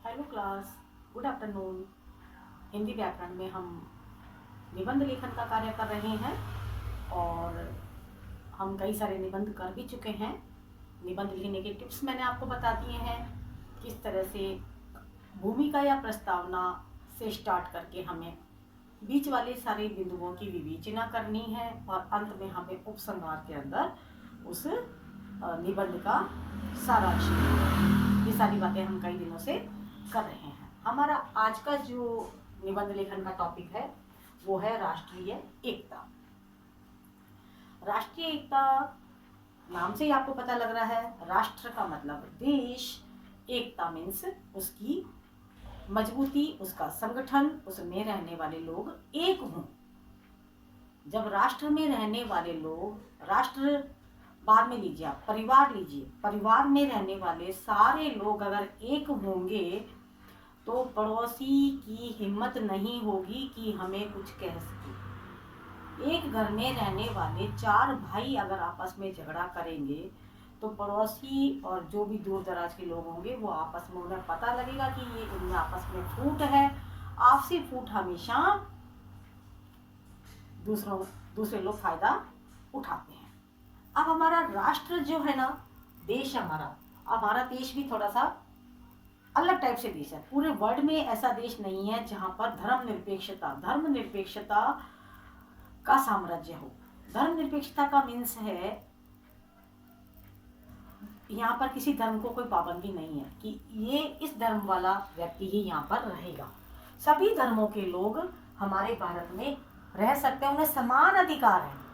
Hello class, good afternoon. Hindi व्याकरण में हम निबंध लेखन का कार्य कर रहे हैं और हम कई सारे निबंध कर भी चुके हैं। निबंध लिखने के टिप्स मैंने आपको बता दिए हैं, किस तरह से भूमिका या प्रस्तावना से स्टार्ट करके हमें बीच वाले सारे बिंदुओं की विवेचना करनी है और अंत में हमें उपसंहार के अंदर उस निबंध का सारांश लिखना है। ये सारी बातें हम कई दिनों से कर रहे हैं। हमारा आज का जो निबंध लेखन का टॉपिक है वो है राष्ट्रीय एकता। राष्ट्रीय एकता नाम से ही आपको पता लग रहा है, राष्ट्र का मतलब देश, एकता मीन्स उसकी मजबूती, उसका संगठन, उसमें रहने वाले लोग एक हों। जब राष्ट्र में रहने वाले लोग, राष्ट्र बाद में लीजिए, आप परिवार लीजिए, परिवार में रहने वाले सारे लोग अगर एक होंगे तो पड़ोसी की हिम्मत नहीं होगी कि हमें कुछ कह सके। एक घर में रहने वाले 4 भाई अगर आपस में झगड़ा करेंगे तो पड़ोसी और जो भी दूर दराज के लोग होंगे वो आपस में, उन्हें पता लगेगा कि ये इनमें आपस में फूट है। आपसी फूट हमेशा दूसरे लोग फायदा उठाते हैं। अब हमारा राष्ट्र जो है ना, देश हमारा देश भी थोड़ा सा अलग टाइप से देश है। पूरे वर्ल्ड में ऐसा देश नहीं है जहां पर धर्मनिरपेक्षता का साम्राज्य हो। धर्मनिरपेक्षता का मीन्स है यहाँ पर किसी धर्म को कोई पाबंदी नहीं है कि ये इस धर्म वाला व्यक्ति ही यहाँ पर रहेगा। सभी धर्मों के लोग हमारे भारत में रह सकते हैं, उन्हें समान अधिकार है।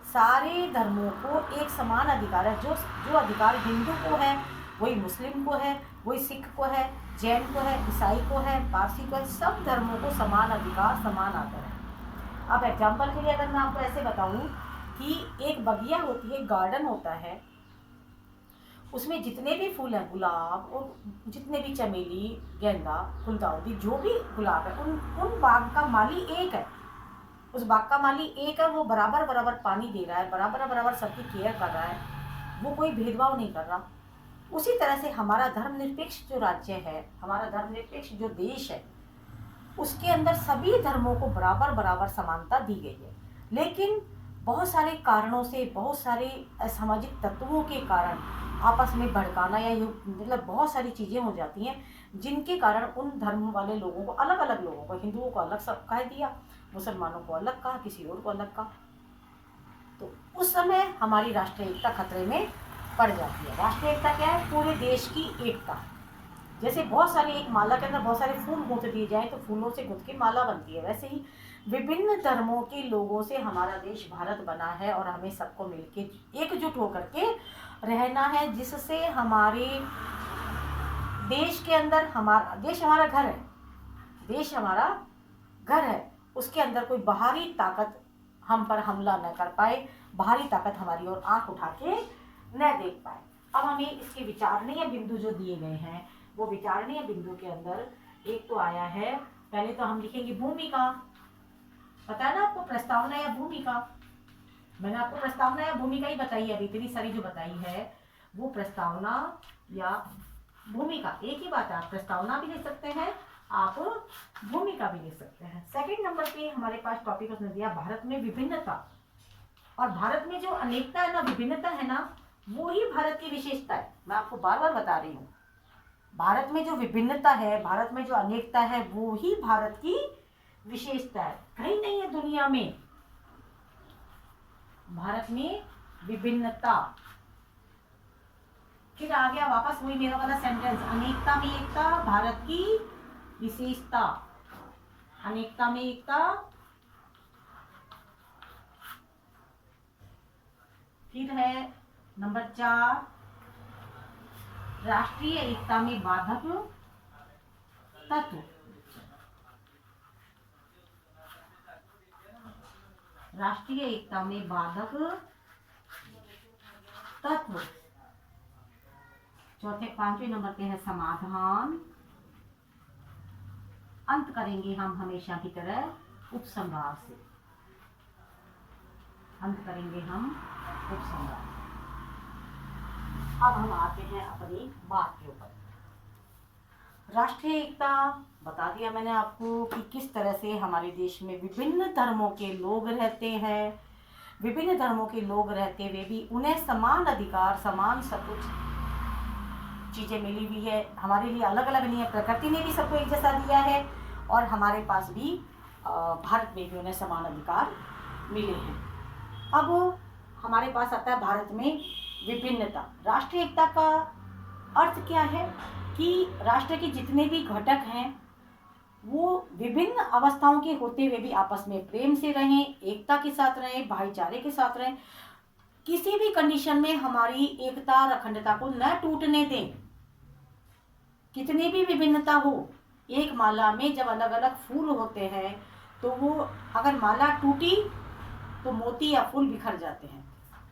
सारे धर्मों को एक समान अधिकार है। जो अधिकार हिंदू को है वही मुस्लिम को है, वही सिख को है, जैन को है, ईसाई को है, पारसी को है। सब धर्मों को समान अधिकार, समान आदर है। अब एग्जाम्पल के लिए अगर मैं आपको ऐसे बताऊं कि एक बगिया होती है, गार्डन होता है, उसमें जितने भी फूल हैं, गुलाब और जितने भी चमेली, गेंदा, गुलदाउदी, जो भी गुलाब है, उन बाग का माली एक है। उस बाग का माली एक है, वो बराबर बराबर पानी दे रहा है, बराबर बराबर सबकी केयर कर रहा है, वो कोई भेदभाव नहीं कर रहा। उसी तरह से हमारा धर्मनिरपेक्ष जो राज्य है, हमारा धर्मनिरपेक्ष जो देश है, उसके अंदर सभी धर्मों को बराबर बराबर समानता दी गई है। लेकिन बहुत सारे कारणों से, बहुत सारे असामाजिक तत्वों के कारण आपस में भड़काना या मतलब बहुत सारी चीज़ें हो जाती हैं, जिनके कारण उन धर्म वाले लोगों को, अलग अलग लोगों को, हिंदुओं को अलग सब कह दिया, मुसलमानों को अलग कहा, किसी और को अलग कहा। तो उस समय हमारी राष्ट्रीय एकता खतरे में पड़ जाती है। राष्ट्रीय एकता क्या है? पूरे देश की एकता। जैसे बहुत सारे, एक माला के अंदर बहुत सारे फूल गूंथ दिए जाएं तो फूलों से गूंथ के माला बनती है, वैसे ही विभिन्न धर्मों के लोगों से हमारा देश भारत बना है और हमें सबको मिलके एकजुट होकर के रहना है, जिससे हमारे देश के अंदर, हमारा देश हमारा घर है, देश हमारा घर है, उसके अंदर कोई बाहरी ताकत हम पर हमला न कर पाए, बाहरी ताकत हमारी ओर आंख उठा के न देख पाए। अब हमें इसके विचारणीय बिंदु जो दिए गए हैं, वो विचारणीय बिंदु के अंदर एक तो आया है, पहले तो हम लिखेंगे भूमिका। पता है ना आपको, प्रस्तावना या भूमिका। मैंने आपको प्रस्तावना या भूमिका ही बताई है, अभी इतनी सारी जो बताई है वो प्रस्तावना या भूमिका एक ही बात है। आप प्रस्तावना भी लिख सकते हैं, आप भूमिका भी लिख सकते हैं। सेकंड नंबर पे हमारे पास टॉपिक उसने दिया भारत में विभिन्नता। और भारत में जो अनेकता है ना, विभिन्नता है ना, वो ही भारत की विशेषता है। मैं आपको बार बार बता रही हूँ, भारत में जो विभिन्नता है, भारत में जो अनेकता है, वो ही भारत की विशेषता है, कहीं नहीं है दुनिया में। भारत में विभिन्नता, फिर आ गया वापस वही मेरा वाला सेंटेंस, अनेकता में एकता भारत की विशेषता। अनेकता में एकता, फिर है नंबर 4, राष्ट्रीय एकता में बाधक तत्व। राष्ट्रीय एकता में बाधक तत्व। चौथे 5वें नंबर पे है समाधान। अंत करेंगे हम हमेशा की तरह उपसंहार से, अंत करेंगे हम उपसंहार। अब हम आते हैं अपनी बात के ऊपर। राष्ट्रीय एकता बता दिया मैंने आपको कि किस तरह से हमारे देश में विभिन्न धर्मों के लोग रहते हैं। विभिन्न धर्मों के लोग रहते हुए भी उन्हें समान अधिकार, समान सब कुछ चीज़ें मिली हुई है। हमारे लिए अलग अलग नहीं है, प्रकृति ने भी सबको एक जैसा दिया है और हमारे पास भी भारत में भी उन्हें समान अधिकार मिले हैं। अब हमारे पास आता है भारत में विभिन्नता। राष्ट्रीय एकता का अर्थ क्या है कि राष्ट्र के जितने भी घटक हैं वो विभिन्न अवस्थाओं के होते हुए भी आपस में प्रेम से रहें, एकता के साथ रहें, भाईचारे के साथ रहें। किसी भी कंडीशन में हमारी एकता और अखंडता को न टूटने दें। कितनी भी विभिन्नता हो, एक माला में जब अलग अलग फूल होते हैं तो वो अगर माला टूटी तो मोती या फूल बिखर जाते हैं।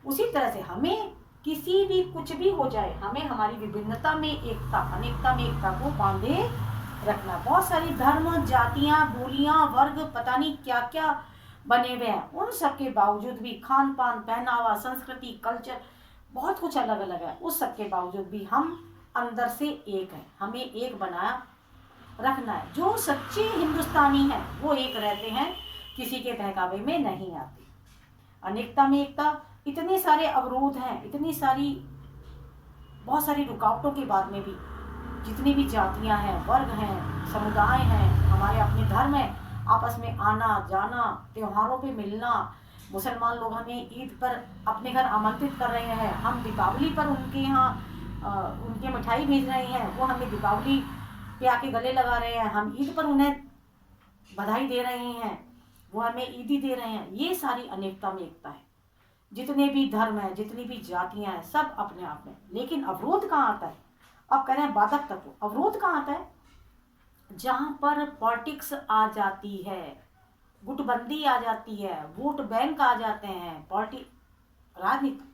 उसी तरह से हमें किसी भी कुछ भी हो जाए, हमें हमारी विभिन्नता में एकता, अनेकता में एकता को बांधे रखना। बहुत सारी धर्म, जातियां, बोलियां, वर्ग, पता नहीं क्या क्या बने हुए हैं, उन सब के बावजूद भी खान पान, पहनावा, संस्कृति, कल्चर बहुत कुछ अलग अलग है। उस सब के बावजूद भी हम अंदर से एक हैं। हमें एक बनाया रखना है। जो सच्चे हिंदुस्तानी हैं वो एक रहते हैं, किसी के बहकावे में नहीं आते। अनेकता में एकता। इतने सारे अवरोध हैं, इतनी सारी बहुत सारी रुकावटों के बाद में भी जितनी भी जातियां हैं, वर्ग हैं, समुदाय हैं, हमारे अपने धर्म हैं, आपस में आना जाना, त्योहारों पे मिलना। मुसलमान लोग हमें ईद पर अपने घर आमंत्रित कर रहे हैं, हम दीपावली पर उनके यहाँ उनके मिठाई भेज रहे हैं, वो हमें दीपावली पे आके गले लगा रहे हैं, हम ईद पर उन्हें बधाई दे रहे हैं, वो हमें ईदी दे रहे हैं। ये सारी अनेकता में एकता है। जितने भी धर्म हैं, जितनी भी जातियां हैं, सब अपने आप में। लेकिन अवरोध कहाँ आता है? अब कह रहे हैं बाधक तत्व। अवरोध कहाँ आता है? जहां पर पॉलिटिक्स आ जाती है, गुटबंदी आ जाती है, वोट बैंक आ जाते हैं, राजनीति।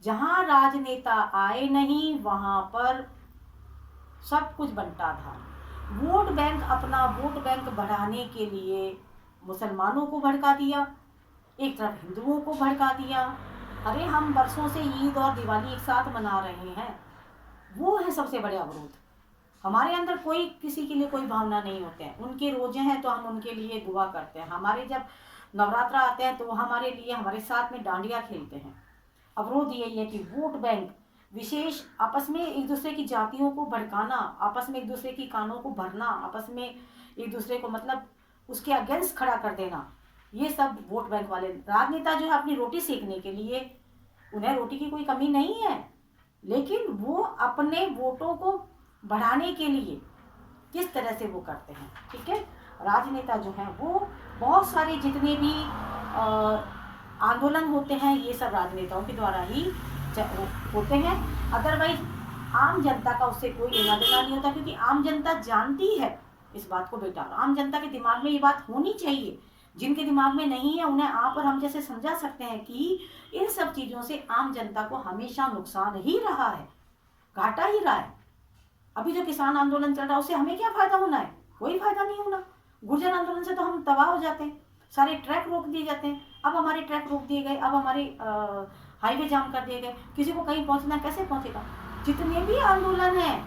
जहां राजनेता आए नहीं वहां पर सब कुछ बंटा था। वोट बैंक, अपना वोट बैंक बढ़ाने के लिए मुसलमानों को भड़का दिया, एक तरफ हिंदुओं को भड़का दिया। अरे हम वर्षों से ईद और दिवाली एक साथ मना रहे हैं, वो है सबसे बड़े अवरोध। हमारे अंदर कोई किसी के लिए कोई भावना नहीं होते हैं। उनके रोजे हैं तो हम उनके लिए दुआ करते हैं, हमारे जब नवरात्र आते हैं तो वो हमारे लिए हमारे साथ में डांडिया खेलते हैं। अवरोध यही है कि वोट बैंक, विशेष आपस में एक दूसरे की जातियों को भड़काना, आपस में एक दूसरे की कानों को भरना, आपस में एक दूसरे को मतलब उसके अगेंस्ट खड़ा कर देना, ये सब वोट बैंक वाले राजनेता जो है अपनी रोटी सेकने के लिए, उन्हें रोटी की कोई कमी नहीं है, लेकिन वो अपने वोटों को बढ़ाने के लिए किस तरह से वो करते हैं। ठीक है, राजनेता जो हैं वो बहुत सारे जितने भी आंदोलन होते हैं ये सब राजनेताओं के द्वारा ही होते हैं। अदरवाइज आम जनता का उससे कोई लेना देना नहीं होता, क्योंकि आम जनता जानती है इस बात को। बेटा, आम जनता के दिमाग में ये बात होनी चाहिए। जिनके दिमाग में नहीं है उन्हें आप और हम जैसे समझा सकते हैं कि इन सब चीज़ों से आम जनता को हमेशा नुकसान ही रहा है, घाटा ही रहा है। अभी जो किसान आंदोलन चल रहा है उससे हमें क्या फायदा होना है? कोई फायदा नहीं होना। गुर्जर आंदोलन से तो हम तबाह हो जाते हैं, सारे ट्रैक रोक दिए जाते हैं। अब हमारे ट्रैक रोक दिए गए, अब हमारे हाईवे जाम कर दिए गए, किसी को कहीं पहुंचना कैसे पहुंचेगा? जितने भी आंदोलन है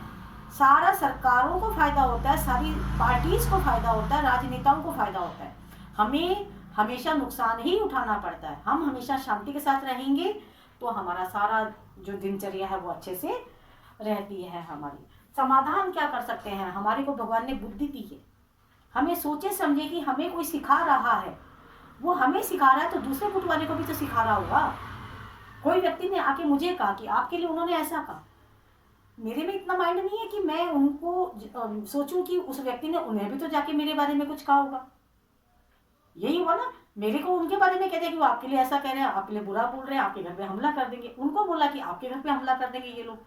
सारा सरकारों को फायदा होता है, सारी पार्टीज को फायदा होता है, राजनेताओं को फायदा होता है। हमें हमेशा नुकसान ही उठाना पड़ता है। हम हमेशा शांति के साथ रहेंगे तो हमारा सारा जो दिनचर्या है वो अच्छे से रहती है। हमारी समाधान क्या कर सकते हैं? हमारे को भगवान ने बुद्धि दी है, हमें सोचे समझे कि हमें कोई सिखा रहा है, वो हमें सिखा रहा है तो दूसरे गुट वाले को भी तो सिखा रहा होगा। कोई व्यक्ति ने आके मुझे कहा कि आपके लिए उन्होंने ऐसा कहा, मेरे में इतना माइंड नहीं है कि मैं उनको सोचूं कि उस व्यक्ति ने उन्हें भी तो जाके मेरे बारे में कुछ कहा होगा। यही हुआ ना, मेरे को उनके बारे में कहते हैं कि वो आपके लिए ऐसा कह रहे हैं, आपके लिए बुरा बोल रहे हैं, आपके घर पे हमला कर देंगे। उनको बोला कि आपके घर पे हमला कर देंगे ये लोग।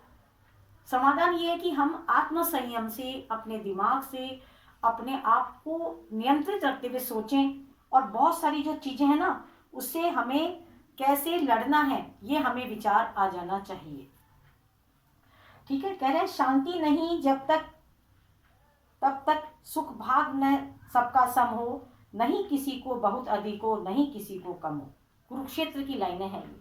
समाधान ये है कि हम आत्म संयम से, अपने दिमाग से, अपने आप को नियंत्रित रखते हुए सोचें, और बहुत सारी जो चीजें हैं ना उससे हमें कैसे लड़ना है ये हमें विचार आ जाना चाहिए। ठीक है, कह रहे हैं शांति नहीं जब तक तब तक सुख भाग न सबका सम हो, नहीं किसी को बहुत अधिक हो, नहीं किसी को कम हो। कुरुक्षेत्र की लाइनें हैं ये।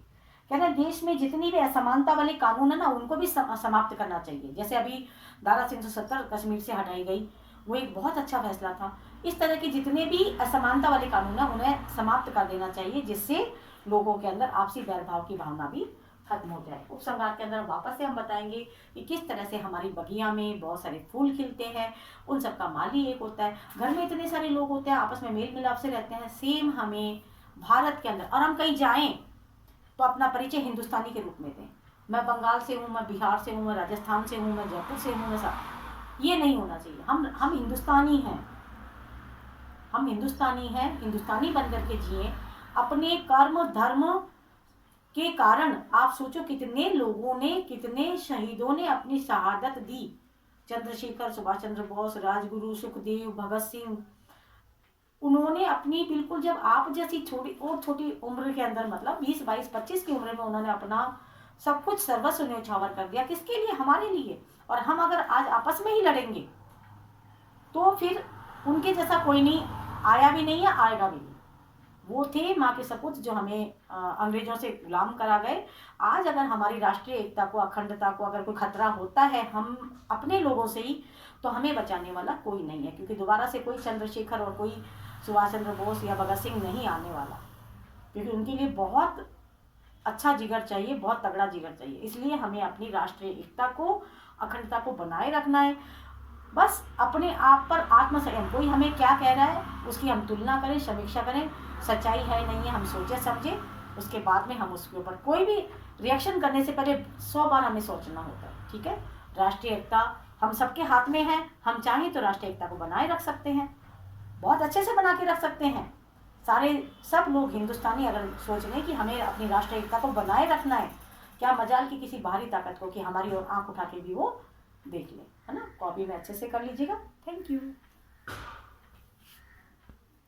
कह रहे देश में जितनी भी असमानता वाले कानून है ना उनको भी समाप्त करना चाहिए। जैसे अभी धारा 370 कश्मीर से हटाई गई, वो एक बहुत अच्छा फैसला था। इस तरह के जितने भी असमानता वाले कानून है उन्हें समाप्त कर देना चाहिए, जिससे लोगों के अंदर आपसी भेदभाव की भावना भी खत्म हो जाए। उपसंहार के अंदर वापस से हम बताएंगे कि किस तरह से हमारी बगिया में बहुत सारे फूल खिलते हैं, उन सबका माली एक होता है। घर में इतने सारे लोग होते हैं, आपस में मेल मिलाप से रहते हैं। सेम हमें भारत के अंदर, और हम कहीं जाएं तो अपना परिचय हिंदुस्तानी के रूप में दें। मैं बंगाल से हूँ, मैं बिहार से हूँ, मैं राजस्थान से हूँ, मैं जयपुर से हूँ, मैं सब, ये नहीं होना चाहिए। हम हिंदुस्तानी हैं, हम हिंदुस्तानी हैं, हिंदुस्तानी बन करके जिए। अपने कर्म धर्म के कारण आप सोचो कितने लोगों ने, कितने शहीदों ने अपनी शहादत दी। चंद्रशेखर, सुभाष चंद्र बोस, राजगुरु, सुखदेव, भगत सिंह, उन्होंने अपनी बिल्कुल, जब आप जैसी छोटी उम्र के अंदर, मतलब 20, 22, 25 की उम्र में उन्होंने अपना सब कुछ सर्वस्व न्यौछावर कर दिया। किसके लिए? हमारे लिए। और हम अगर आज आपस में ही लड़ेंगे तो फिर उनके जैसा कोई नहीं, आया भी नहीं है, आएगा भी नहीं। वो थे माँ के सपूत जो हमें अंग्रेजों से गुलाम करा गए। आज अगर हमारी राष्ट्रीय एकता को, अखंडता को अगर कोई खतरा होता है हम अपने लोगों से ही, तो हमें बचाने वाला कोई नहीं है, क्योंकि दोबारा से कोई चंद्रशेखर और कोई सुभाष चंद्र बोस या भगत सिंह नहीं आने वाला, क्योंकि उनके लिए बहुत अच्छा जिगर चाहिए, बहुत तगड़ा जिगर चाहिए। इसलिए हमें अपनी राष्ट्रीय एकता को, अखंडता को बनाए रखना है। बस अपने आप पर आत्मसंयम, कोई हमें क्या कह रहा है उसकी हम तुलना करें, समीक्षा करें, सच्चाई है नहीं है हम सोचे समझे, उसके बाद में हम उसके ऊपर कोई भी रिएक्शन करने से पहले 100 बार हमें सोचना होता है। ठीक है, राष्ट्रीय एकता हम सबके हाथ में है। हम चाहें तो राष्ट्रीय एकता को बनाए रख सकते हैं, बहुत अच्छे से बना के रख सकते हैं। सब लोग हिंदुस्तानी अगर सोच लें कि हमें अपनी राष्ट्रीय एकता को बनाए रखना है, क्या मजाल की किसी बाहरी ताकत को कि हमारी ओर आंख उठा के भी वो देख ले, है ना। कॉपी में अच्छे से कर लीजिएगा। Thank you.